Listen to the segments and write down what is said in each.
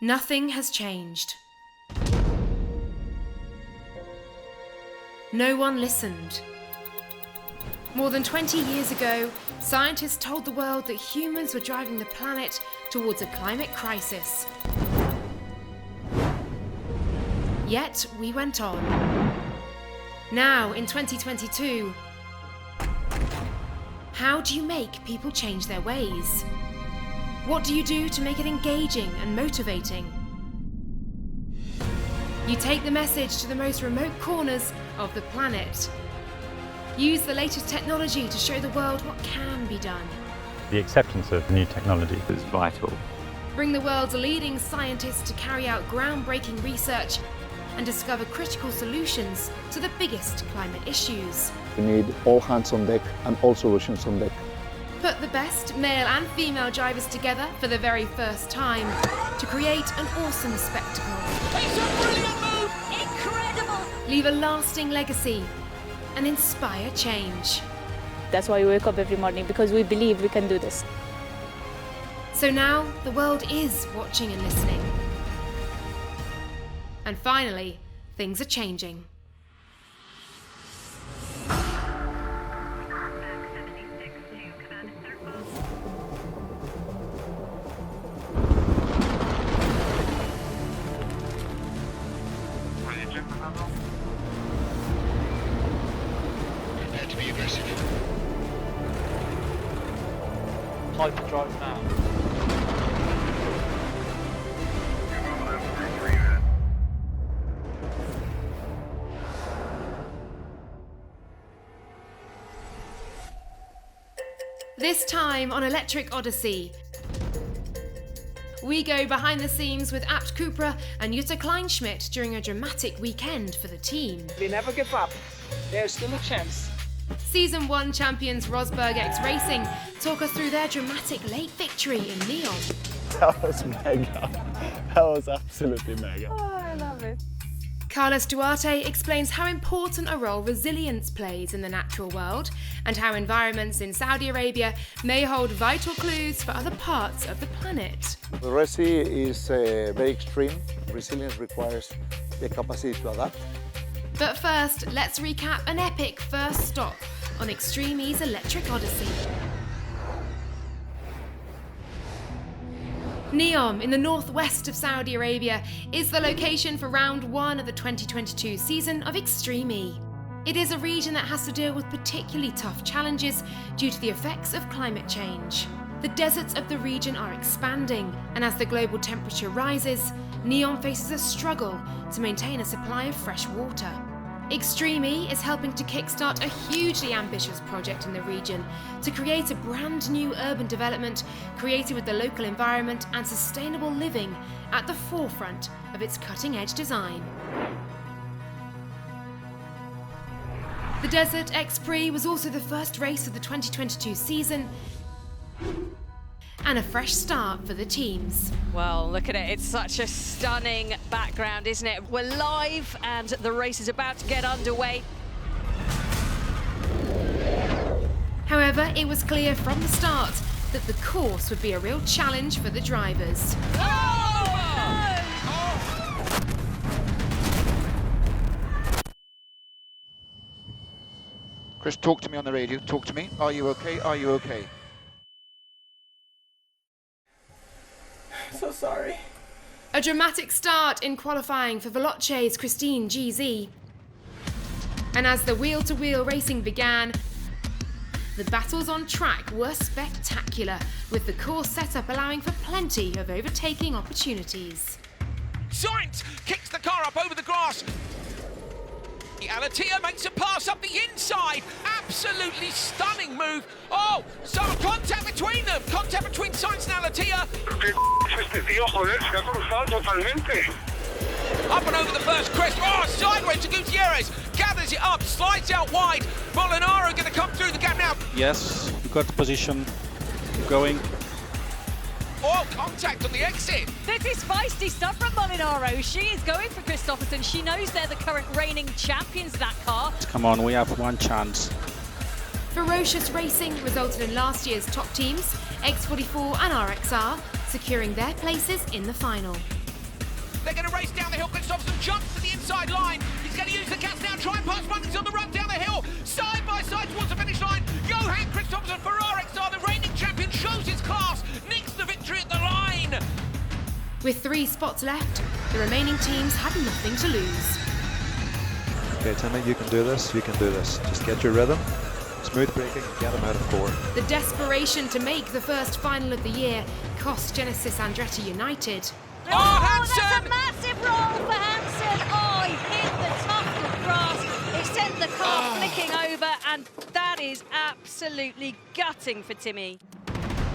Nothing has changed. No one listened. More than 20 years ago, scientists told the world that humans were driving the planet towards a climate crisis. Yet we went on. Now, in 2022, how do you make people change their ways? What do you do to make it engaging and motivating? You take the message to the most remote corners of the planet. Use the latest technology to show the world what can be done. The acceptance of new technology is vital. Bring the world's leading scientists to carry out groundbreaking research and discover critical solutions to the biggest climate issues. We need all hands on deck and all solutions on deck. Put the best male and female drivers together for the very first time to create an awesome spectacle. It's a brilliant move! Incredible! Leave a lasting legacy and inspire change. That's why we wake up every morning, because we believe we can do this. So now the world is watching and listening. And finally, things are changing. Prepare to be aggressive. Hyperdrive now. This time on Electric Odyssey, we go behind the scenes with Abt Cupra and Jutta Kleinschmidt during a dramatic weekend for the team. We never give up. There's still a chance. Season 1 champions Rosberg X Racing talk us through their dramatic late victory in NEOM. That was mega. That was absolutely mega. Oh, I love it. Carlos Duarte explains how important a role resilience plays in the natural world and how environments in Saudi Arabia may hold vital clues for other parts of the planet. The Red Sea is very extreme. Resilience requires the capacity to adapt. But first, let's recap an epic first stop on Extreme E's Electric Odyssey. NEOM, in the northwest of Saudi Arabia, is the location for round 1 of the 2022 season of Extreme E. It is a region that has to deal with particularly tough challenges due to the effects of climate change. The deserts of the region are expanding, and as the global temperature rises, NEOM faces a struggle to maintain a supply of fresh water. Extreme E is helping to kickstart a hugely ambitious project in the region to create a brand new urban development created with the local environment and sustainable living at the forefront of its cutting-edge design. The Desert X Prix was also the first race of the 2022 season and a fresh start for the teams. Well, look at it. It's such a stunning background, isn't it? We're live and the race is about to get underway. However, it was clear from the start that the course would be a real challenge for the drivers. Chris, talk to me on the radio. Talk to me. Are you okay? Are you okay? So sorry. A dramatic start in qualifying for Veloce's Christine GZ. And as the wheel-to-wheel racing began, the battles on track were spectacular, with the course setup allowing for plenty of overtaking opportunities. Sainz kicks the car up over the grass. Alatia makes a pass up the inside. Absolutely stunning move. Oh, some contact between them. Contact between Sainz and Alatia. Up and over the first crest. Oh, sideways to Gutierrez. Gathers it up, slides out wide. Molinaro going to come through the gap now. Yes, you got the position going. Oh, contact on the exit. This is feisty stuff from Molinaro. She is going for Christopherson. She knows they're the current reigning champions of that car. Come on, we have one chance. Ferocious racing resulted in last year's top teams, X44 and RXR, securing their places in the final. They're going to race down the hill. Christopherson jumps to the inside line. He's going to use the gas now, try and pass Mullins on the run down the hill. Side by side towards the finish line. Johan Christopherson for RXR, the reigning champion, shows his class, nicks the victory at the line. With 3 spots left, the remaining teams had nothing to lose. Okay, Timmy, you can do this, you can do this. Just get your rhythm, smooth braking, and get them out of 4. The desperation to make the first final of the year cost Genesis Andretti United. Oh, that's a massive roll for Hansen. Oh, he hit the tuft of grass. It sent the car flicking over, and that is absolutely gutting for Timmy.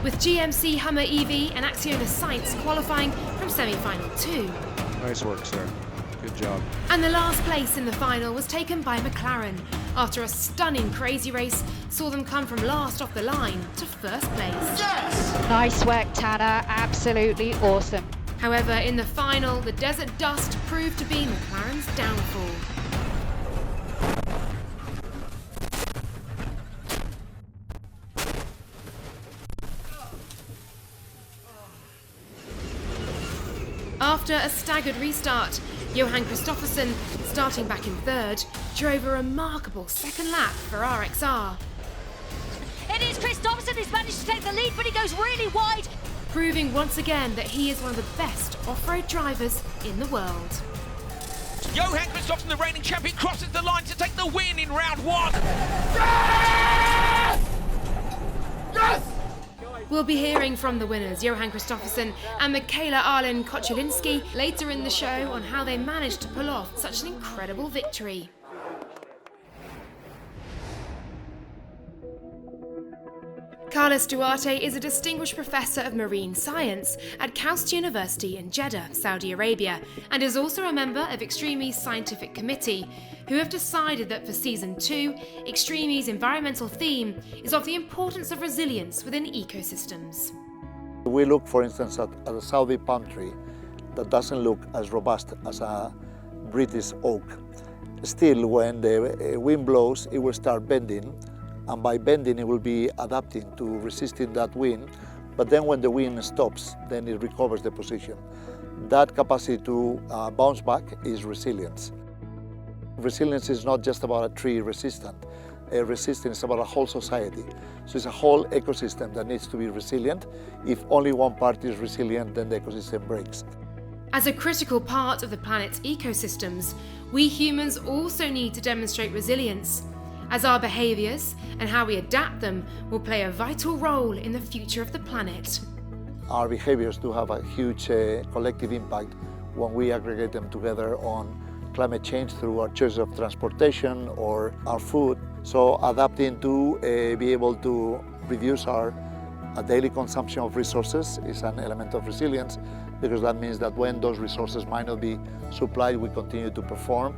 With GMC Hummer EV and Acciona Sainz qualifying from semi-final 2. Nice work, sir. Good job. And the last place in the final was taken by McLaren after a stunning crazy race saw them come from last off the line to first place. Yes! Nice work, Tanner. Absolutely awesome. However, in the final, the desert dust proved to be McLaren's downfall. After a staggered restart, Johan Christopherson, starting back in 3rd, drove a remarkable second lap for RXR. It is Christopherson who's managed to take the lead, but he goes really wide. Proving once again that he is one of the best off-road drivers in the world. Johan Christopherson, the reigning champion, crosses the line to take the win in round 1. Yes! Yes! We'll be hearing from the winners, Johan Christopherson and Michaela Arlen Kochelinski, later in the show on how they managed to pull off such an incredible victory. Carlos Duarte is a distinguished professor of marine science at KAUST University in Jeddah, Saudi Arabia, and is also a member of Extreme's scientific committee, who have decided that for Season 2, Extreme's environmental theme is of the importance of resilience within ecosystems. We look, for instance, at a Saudi palm tree that doesn't look as robust as a British oak. Still, when the wind blows, it will start bending, and by bending it will be adapting to resisting that wind, but then when the wind stops, then it recovers the position. That capacity to bounce back is resilience. Resilience is not just about a tree resistant. Resistance is about a whole society. So it's a whole ecosystem that needs to be resilient. If only one part is resilient, then the ecosystem breaks. As a critical part of the planet's ecosystems, we humans also need to demonstrate resilience, as our behaviours and how we adapt them will play a vital role in the future of the planet. Our behaviours do have a huge collective impact when we aggregate them together on climate change through our choice of transportation or our food. So adapting to be able to reduce our daily consumption of resources is an element of resilience, because that means that when those resources might not be supplied, we continue to perform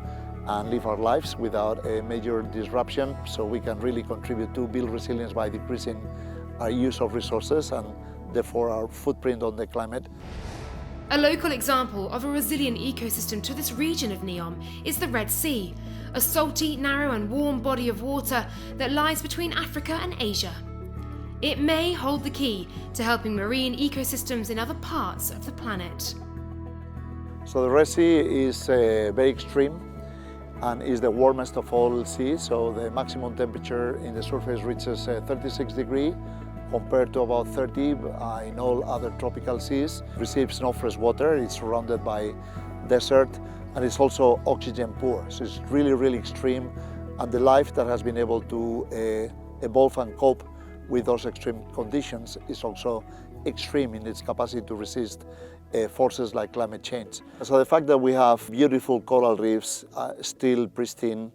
and live our lives without a major disruption. So we can really contribute to build resilience by decreasing our use of resources and therefore our footprint on the climate. A local example of a resilient ecosystem to this region of NEOM is the Red Sea, a salty, narrow and warm body of water that lies between Africa and Asia. It may hold the key to helping marine ecosystems in other parts of the planet. So the Red Sea is very extreme and is the warmest of all seas. So the maximum temperature in the surface reaches 36 degrees compared to about 30 in all other tropical seas. It receives no fresh water, it's surrounded by desert, and it's also oxygen poor. So it's really, really extreme, and the life that has been able to evolve and cope with those extreme conditions is also extreme in its capacity to resist forces like climate change. So the fact that we have beautiful coral reefs, still pristine,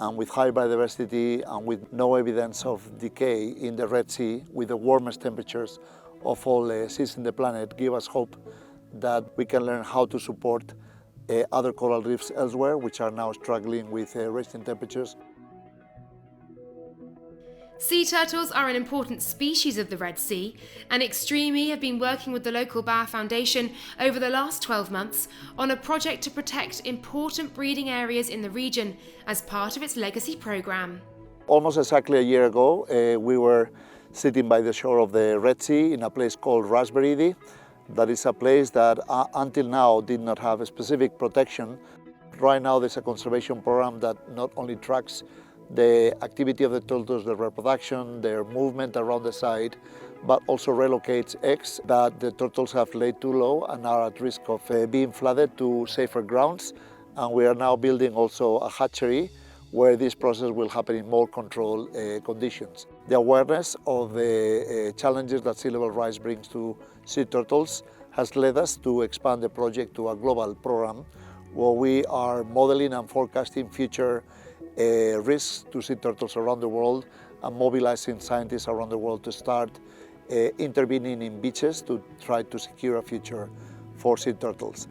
and with high biodiversity and with no evidence of decay in the Red Sea, with the warmest temperatures of all seas in the planet, give us hope that we can learn how to support other coral reefs elsewhere, which are now struggling with rising temperatures. Sea turtles are an important species of the Red Sea, and Extreme have been working with the local Bahr Foundation over the last 12 months on a project to protect important breeding areas in the region as part of its legacy programme. Almost exactly a year ago, we were sitting by the shore of the Red Sea in a place called Ras Beridi, That is a place that until now did not have a specific protection. Right now there's a conservation program that not only tracks the activity of the turtles, their reproduction, their movement around the site, but also relocates eggs that the turtles have laid too low and are at risk of being flooded to safer grounds. And we are now building also a hatchery where this process will happen in more controlled conditions. The awareness of the challenges that sea level rise brings to sea turtles has led us to expand the project to a global program where we are modeling and forecasting future risks to sea turtles around the world and mobilizing scientists around the world to start intervening in beaches to try to secure a future for sea turtles.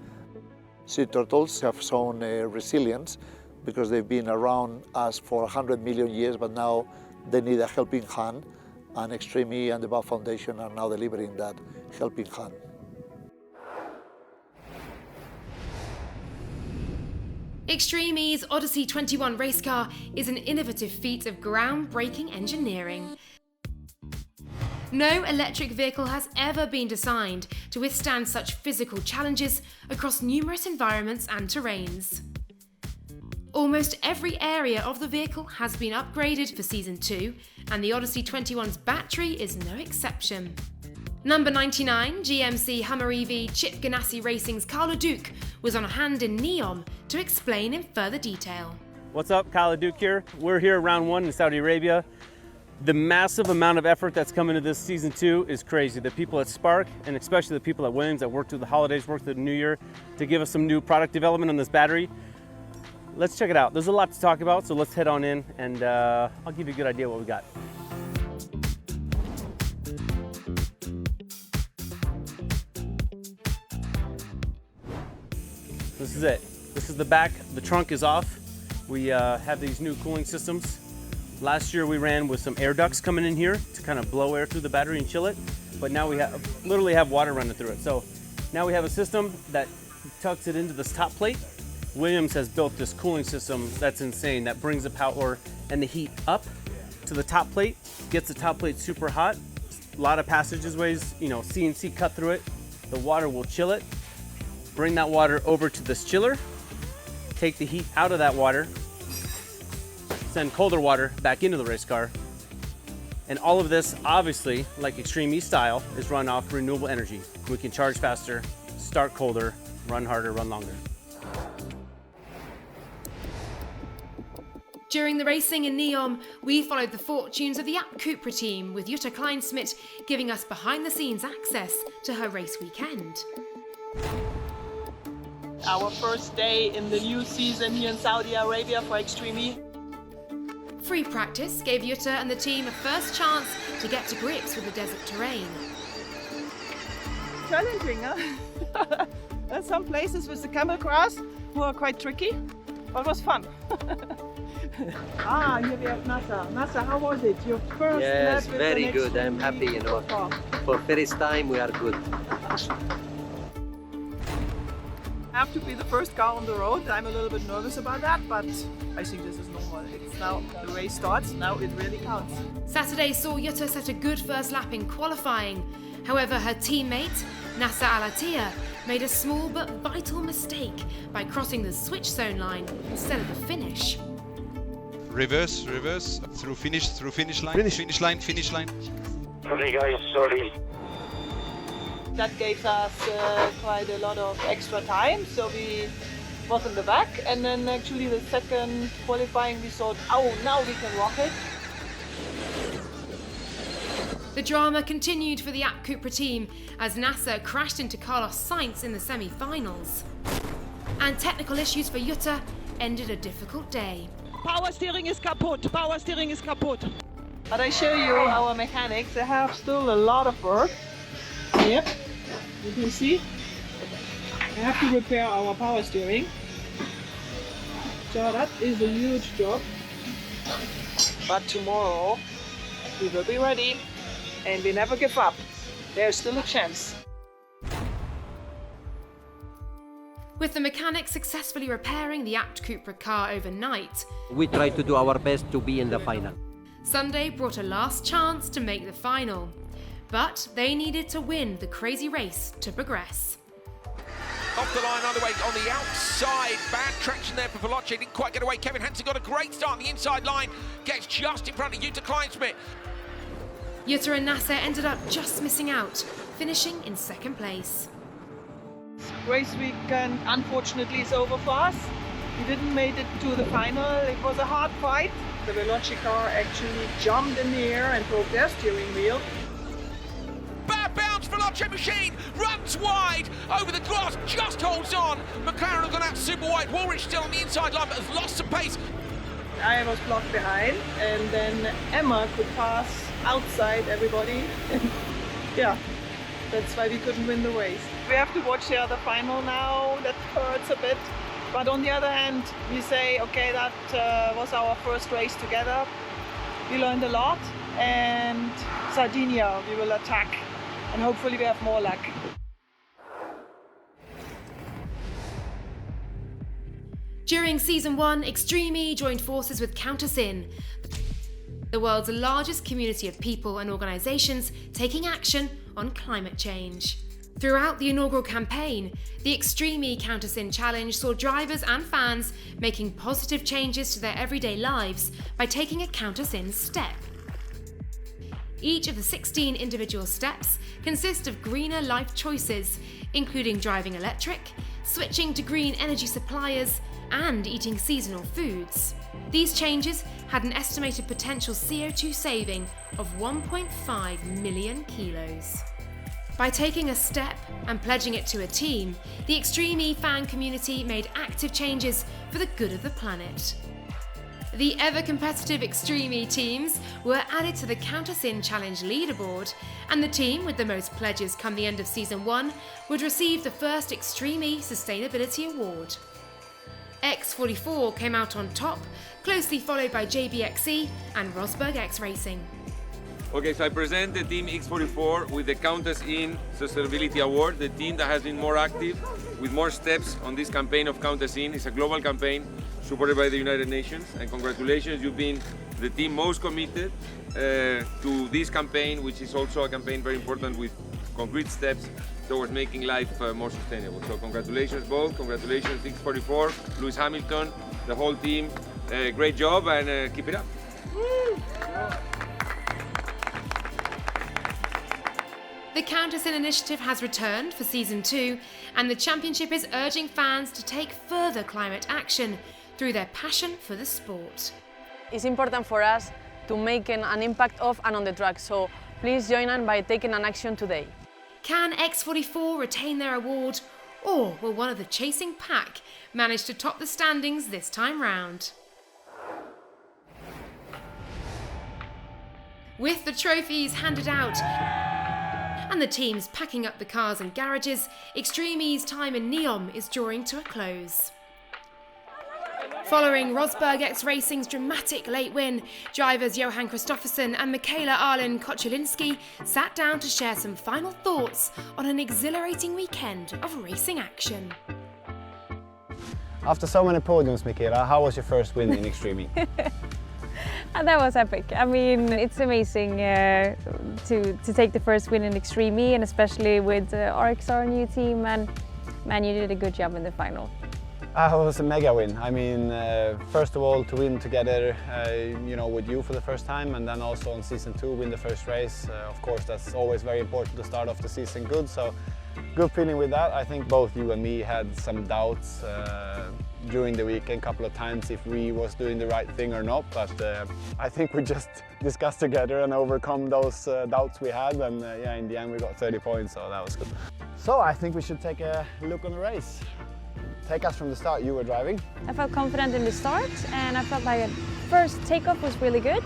Sea turtles have shown resilience because they've been around us for 100 million years, but now they need a helping hand, and Extreme E and the BAF Foundation are now delivering that helping hand. Extreme E's Odyssey 21 race car is an innovative feat of groundbreaking engineering. No electric vehicle has ever been designed to withstand such physical challenges across numerous environments and terrains. Almost every area of the vehicle has been upgraded for Season 2, and the Odyssey 21's battery is no exception. Number 99, GMC Hummer EV Chip Ganassi Racing's Carlo Duke was on hand in NEOM to explain in further detail. What's up, Carlo Duke here. We're here at round 1 in Saudi Arabia. The massive amount of effort that's come into this Season 2 is crazy. The people at Spark, and especially the people at Williams that worked through the holidays, worked through the new year to give us some new product development on this battery. Let's check it out. There's a lot to talk about, so let's head on in and I'll give you a good idea what we got. This is it. This is the back. The trunk is off. We have these new cooling systems. Last year we ran with some air ducts coming in here to kind of blow air through the battery and chill it, but now we literally have water running through it. So now we have a system that tucks it into this top plate. Williams has built this cooling system that's insane, that brings the power and the heat up to the top plate, gets the top plate super hot. A lot of passageways, you know, CNC cut through it. The water will chill it. Bring that water over to this chiller, take the heat out of that water, send colder water back into the race car. And all of this, obviously, like Extreme E style, is run off renewable energy. We can charge faster, start colder, run harder, run longer. During the racing in NEOM, we followed the fortunes of the App Cupra team, with Jutta Kleinschmidt giving us behind-the-scenes access to her race weekend. Our first day in the new season here in Saudi Arabia for Extreme E. Free practice gave Jutta and the team a first chance to get to grips with the desert terrain. Challenging, huh? There's some places with the camel grass who are quite tricky, but it was fun. Here we have Nasser. Nasser, how was it? Your first Yes, lap with very an good. I'm Extreme happy, E you know. so far. For first time, we are good. I have to be the first car on the road. I'm a little bit nervous about that, but I think this is normal. It's now the race starts, now it really counts. Saturday saw Jutta set a good first lap in qualifying. However, her teammate, Nasser Al-Attiyah, made a small but vital mistake by crossing the switch zone line instead of the finish. Reverse, through finish line. Sorry guys, sorry. That gave us quite a lot of extra time, so we was in the back, and then actually the second qualifying we thought, oh, now we can rock it. The drama continued for the App Cupra team as Nasser crashed into Carlos Sainz in the semi-finals. And technical issues for Jutta ended a difficult day. Power steering is kaputt. But I show you our mechanics, they have still a lot of work. Yep, you can see. I have to repair our power steering. So that is a huge job. But tomorrow we will be ready and we never give up. There's still a chance. With the mechanics successfully repairing the Apt Cupra car overnight, We try to do our best to be in the final. Sunday brought a last chance to make the final. but they needed to win the crazy race to progress. Off the line, either way, on the outside. Bad traction there for Veloce. Didn't quite get away. Kevin Hansen got a great start on the inside line. Gets just in front of Jutta Kleinschmidt. Jutta and Nasser ended up just missing out, finishing in second place. Race weekend, unfortunately, is over for us. We didn't make it to the final. It was a hard fight. The Veloce car actually jumped in the air and broke their steering wheel. Bad bounce, Veloce machine runs wide over the grass, just holds on. McLaren have gone out super wide. Woolrich still on the inside line, but has lost some pace. I was blocked behind, and then Emma could pass outside everybody. Yeah, that's why we couldn't win the race. We have to watch the other final now. That hurts a bit. But on the other hand, we say, okay, that was our first race together. We learned a lot, and Sardinia we will attack, and hopefully we have more luck. During Season 1, Extreme E joined forces with CounterSyn, the world's largest community of people and organisations taking action on climate change. Throughout the inaugural campaign, the Extreme E CounterSyn Challenge saw drivers and fans making positive changes to their everyday lives by taking a CounterSyn step. Each of the 16 individual steps consist of greener life choices, including driving electric, switching to green energy suppliers, and eating seasonal foods. These changes had an estimated potential CO2 saving of 1.5 million kilos. By taking a step and pledging it to a team, the Extreme E fan community made active changes for the good of the planet. The ever-competitive Extreme E teams were added to the CounterSyn Challenge leaderboard, and the team with the most pledges come the end of Season 1 would receive the first Extreme E Sustainability Award. X44 came out on top, closely followed by JBXE and Rosberg X Racing. Okay, so I present the team X44 with the CounterSyn Sustainability Award, the team that has been more active with more steps on this campaign of CounterSyn. It's a global campaign supported by the United Nations, and congratulations, you've been the team most committed to this campaign, which is also a campaign very important with concrete steps towards making life more sustainable. So congratulations both, congratulations X44, Lewis Hamilton, the whole team, great job, and keep it up. The CounterSyn initiative has returned for Season 2, and the championship is urging fans to take further climate action through their passion for the sport. It's important for us to make an impact off and on the track, so please join us by taking an action today. Can X44 retain their award, or will one of the chasing pack manage to top the standings this time round? With the trophies handed out and the teams packing up the cars and garages, Extreme E's time in NEOM is drawing to a close. Following Rosberg X Racing's dramatic late win, drivers Johan Kristoffersen and Michaela Arlen Kochelinski sat down to share some final thoughts on an exhilarating weekend of racing action. After so many podiums, Michaela, how was your first win in Extreme E? That was epic. I mean, it's amazing to take the first win in Extreme E, and especially with RXR new team, and man, you did a good job in the final. It was a mega win. I mean, first of all, to win together, you know, with you for the first time, and then also on Season 2, win the first race. Of course, that's always very important to start off the season good, so good feeling with that. I think both you and me had some doubts during the weekend, a couple of times, if we was doing the right thing or not, but I think we just discussed together and overcome those doubts we had, and yeah, in the end we got 30 points, so that was good. So I think we should take a look on the race. Take us from the start. You were driving. I felt confident in the start, and I felt like the first takeoff was really good,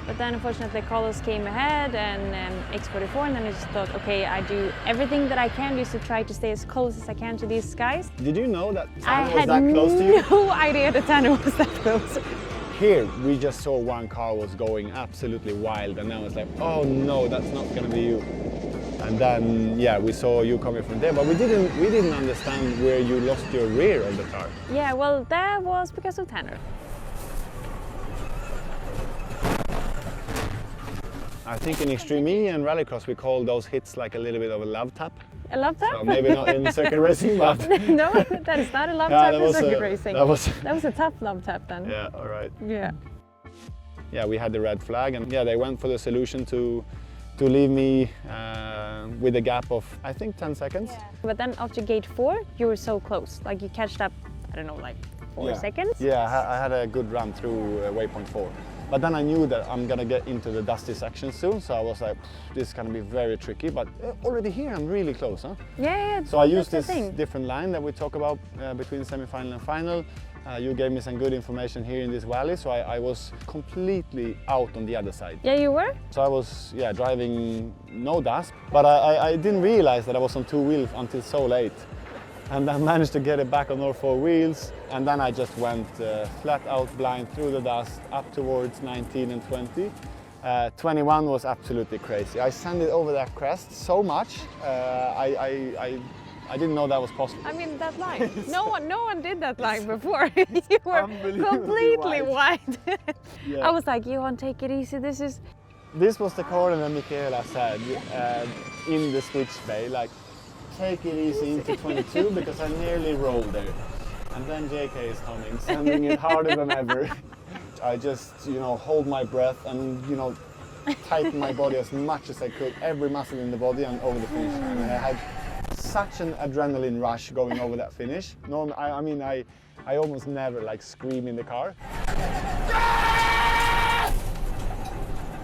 but then unfortunately Carlos came ahead and X44, and then I just thought, okay, I do everything that I can just to try to stay as close as I can to these guys. Did you know that Tanner was that close to you? I had no idea that Tanner was that close. Here we just saw one car was going absolutely wild, and then I was like, oh no, that's not going to be you. And then, yeah, we saw you coming from there, but we didn't understand where you lost your rear of the car. Yeah, well, that was because of Tanner. I think in Extreme E and Rallycross we call those hits like a little bit of a love tap. A love tap? So maybe not in circuit racing, but... No, that is not a love tap in circuit racing. That was a tough love tap then. Yeah, all right. Yeah. Yeah, we had the red flag, and yeah, they went for the solution to leave me with a gap of, I think, 10 seconds. Yeah. But then after gate 4, you were so close. Like you catched up, I don't know, like 4 seconds? Yeah, I had a good run through waypoint 4. But then I knew that I'm gonna get into the dusty section soon, so I was like, this is gonna be very tricky, but already here I'm really close, huh? Yeah. So I used this different line that we talk about between semi-final and final. You gave me some good information here in this valley, so I was completely out on the other side. Yeah, you were? So I was, driving no dust, but I didn't realize that I was on 2 wheels until so late. And I managed to get it back on all 4 wheels, and then I just went flat out blind through the dust up towards 19 and 20. 21 was absolutely crazy. I sanded over that crest so much, I didn't know that was possible. I mean, that line. No one did that line before. You were completely wide. Yeah. I was like, Johan, take it easy. This was the corner that Michaela said in the switch bay, like, take it easy into 22 because I nearly rolled there. And then JK is coming, sending it harder than ever. I just, hold my breath and, tighten my body as much as I could, every muscle in the body and over the finish line. And I had such an adrenaline rush going over that finish. No, I almost never scream in the car.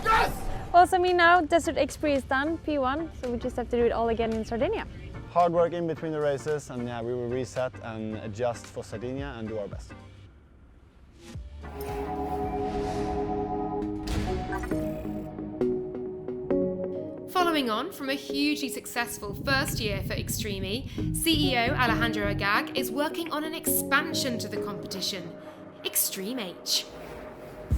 Yes! Also, now Desert XP is done, P1, so we just have to do it all again in Sardinia. Hard work in between the races, and yeah, we will reset and adjust for Sardinia and do our best. Following on from a hugely successful first year for Extreme E, CEO Alejandro Agag is working on an expansion to the competition, Extreme H.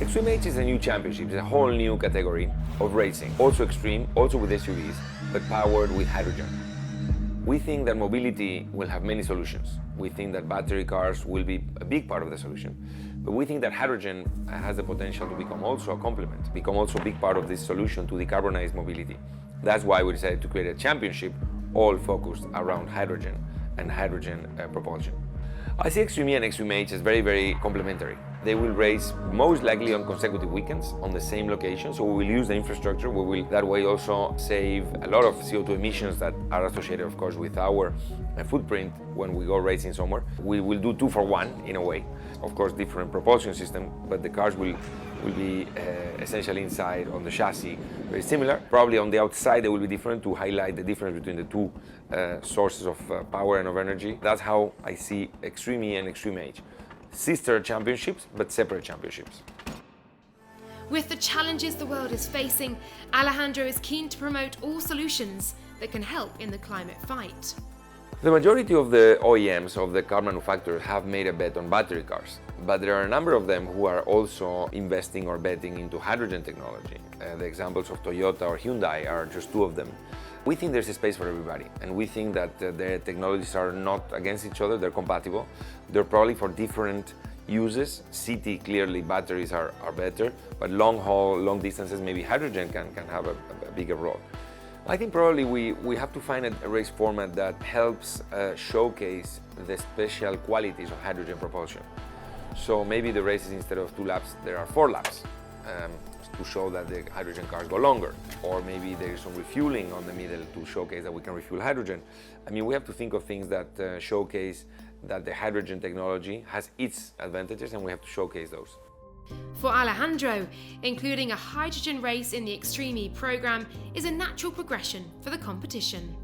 Extreme H is a new championship, it's a whole new category of racing. Also extreme, also with SUVs, but powered with hydrogen. We think that mobility will have many solutions. We think that battery cars will be a big part of the solution. But we think that hydrogen has the potential to become also a complement, become also a big part of this solution to decarbonize mobility. That's why we decided to create a championship all focused around hydrogen and hydrogen propulsion. I see Extreme E and Extreme H as very, very complementary. They will race most likely on consecutive weekends on the same location, so we will use the infrastructure. We will that way also save a lot of CO2 emissions that are associated, of course, with our footprint when we go racing somewhere. We will do 2 for 1 in a way. Of course, different propulsion system, but the cars will be essentially inside on the chassis very similar. Probably on the outside they will be different to highlight the difference between the 2 sources of power and of energy. That's how I see Extreme E and Extreme H. Sister championships, but separate championships. With the challenges the world is facing, Alejandro is keen to promote all solutions that can help in the climate fight. The majority of the OEMs, of the car manufacturers, have made a bet on battery cars, but there are a number of them who are also investing or betting into hydrogen technology. The examples of Toyota or Hyundai are just 2 of them. We think there's a space for everybody, and we think that the technologies are not against each other, they're compatible. They're probably for different uses. City, clearly, batteries are better, but long haul, long distances, maybe hydrogen can have a bigger role. I think probably we have to find a race format that helps showcase the special qualities of hydrogen propulsion. So maybe the races, instead of 2 laps, there are 4 laps to show that the hydrogen cars go longer. Or maybe there is some refueling on the middle to showcase that we can refuel hydrogen. I mean, we have to think of things that showcase that the hydrogen technology has its advantages, and we have to showcase those. For Alejandro, including a hydrogen race in the Extreme E program is a natural progression for the competition.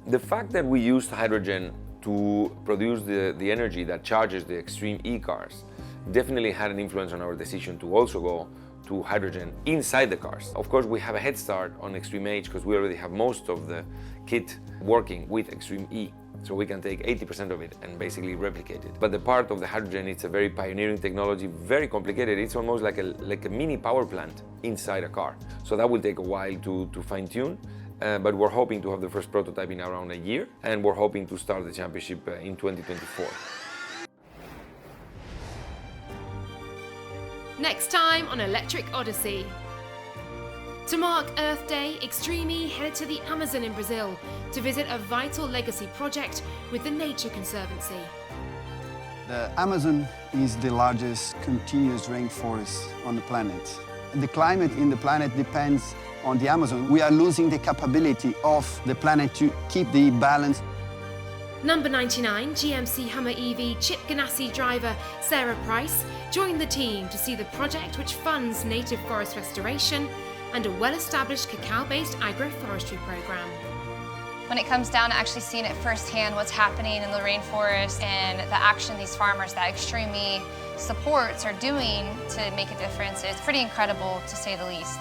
The fact that we used hydrogen to produce the energy that charges the Extreme E cars definitely had an influence on our decision to also go to hydrogen inside the cars. Of course, we have a head start on Extreme H because we already have most of the kit working with Extreme E. So we can take 80% of it and basically replicate it. But the part of the hydrogen, it's a very pioneering technology, very complicated. It's almost like a mini power plant inside a car. So that will take a while to fine-tune, but we're hoping to have the first prototype in around a year, and we're hoping to start the championship in 2024. Next time on Electric Odyssey. To mark Earth Day, Extreme E headed to the Amazon in Brazil to visit a vital legacy project with the Nature Conservancy. The Amazon is the largest continuous rainforest on the planet. The climate in the planet depends on the Amazon. We are losing the capability of the planet to keep the balance. Number 99, GMC Hummer EV Chip Ganassi driver Sarah Price joined the team to see the project which funds native forest restoration and a well-established cacao-based agroforestry program. When it comes down to actually seeing it firsthand, what's happening in the rainforest and the action these farmers that Extreme E supports are doing to make a difference, it's pretty incredible to say the least.